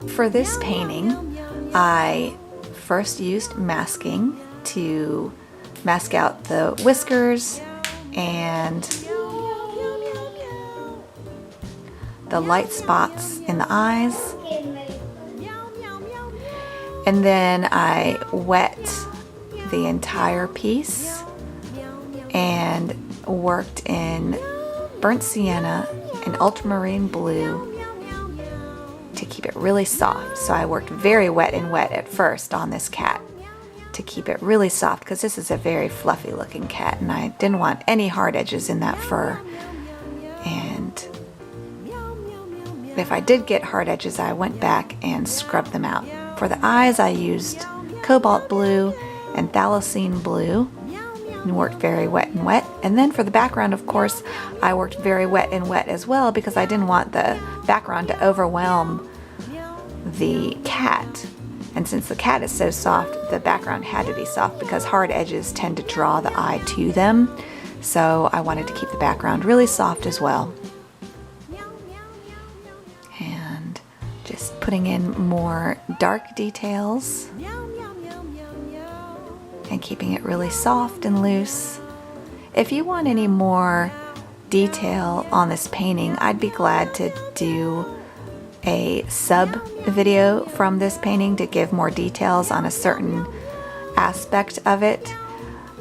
For this painting, I first used masking to mask out the whiskers and the light spots in the eyes. And then I wet the entire piece and worked in burnt sienna and ultramarine blue to keep it really soft. So I worked very wet at first on this cat to keep it really soft, because this is a very fluffy looking cat and I didn't want any hard edges in that fur. And if I did get hard edges, I went back and scrubbed them out. For the eyes, I used cobalt blue and thylacine blue and worked very wet. And then for the background, of course, I worked very wet as well, because I didn't want the background to overwhelm the cat. And since the cat is so soft, the background had to be soft, because hard edges tend to draw the eye to them. So I wanted to keep the background really soft as well. And just putting in more dark details and keeping it really soft and loose. If you want any more detail on this painting, I'd be glad to do a sub video from this painting to give more details on a certain aspect of it,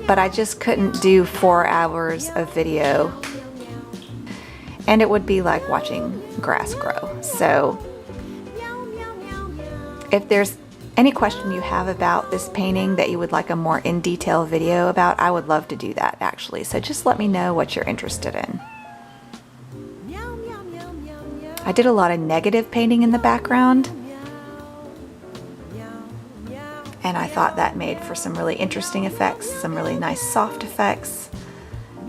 but I just couldn't do 4 hours of video, and it would be like watching grass grow. So if there's any question you have about this painting that you would like a more in-detail video about, I would love to do that actually. So just let me know what you're interested in. I did a lot of negative painting in the background, and I thought that made for some really interesting effects, some really nice soft effects.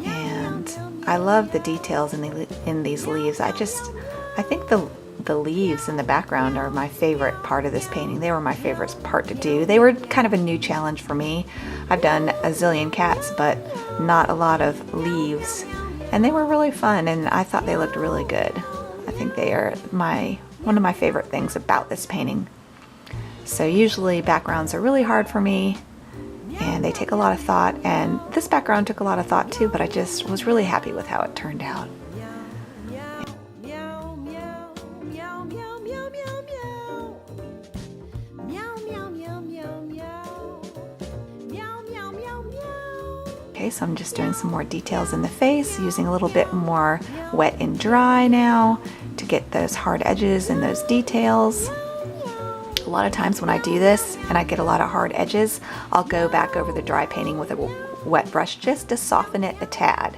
And I love the details in these leaves. I think the leaves in the background are my favorite part of this painting. They were my favorite part to do. They were kind of a new challenge for me. I've done a zillion cats, but not a lot of leaves. And they were really fun, and I thought they looked really good. I think they are one of my favorite things about this painting. So usually backgrounds are really hard for me, and they take a lot of thought, and this background took a lot of thought too, but I just was really happy with how it turned out. Okay, so I'm just doing some more details in the face, using a little bit more wet and dry now to get those hard edges and those details. A lot of times when I do this and I get a lot of hard edges, I'll go back over the dry painting with a wet brush just to soften it a tad.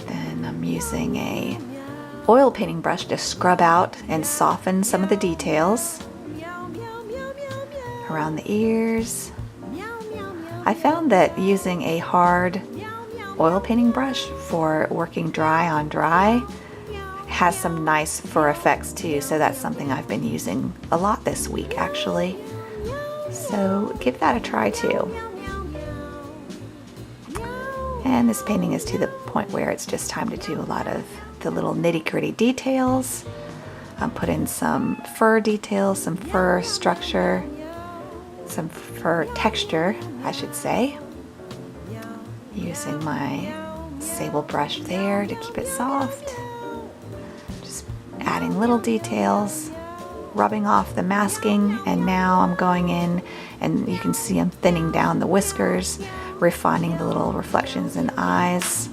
Then I'm using a oil painting brush to scrub out and soften some of the details around the ears. I found that using a hard oil painting brush for working dry on dry has some nice fur effects too, so that's something I've been using a lot this week actually. So give that a try too. And this painting is to the point where it's just time to do a lot of the little nitty-gritty details. Put in some fur details, some fur structure, some fur texture, I should say. Using my sable brush there to keep it soft. Just adding little details, rubbing off the masking, and now I'm going in and you can see I'm thinning down the whiskers, refining the little reflections in the eyes.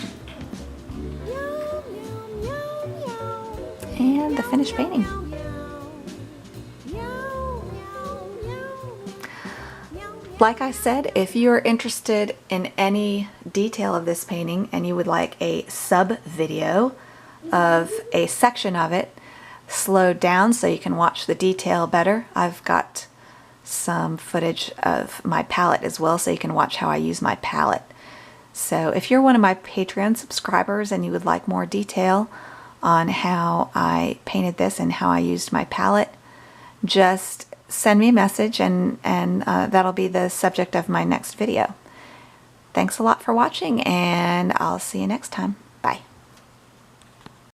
And the finished painting. Like I said, if you're interested in any detail of this painting and you would like a sub video of a section of it slowed down so you can watch the detail better, I've got some footage of my palette as well so you can watch how I use my palette. So if you're one of my Patreon subscribers and you would like more detail on how I painted this and how I used my palette, just send me a message and that'll be the subject of my next video. Thanks a lot for watching, and I'll see you next time. Bye.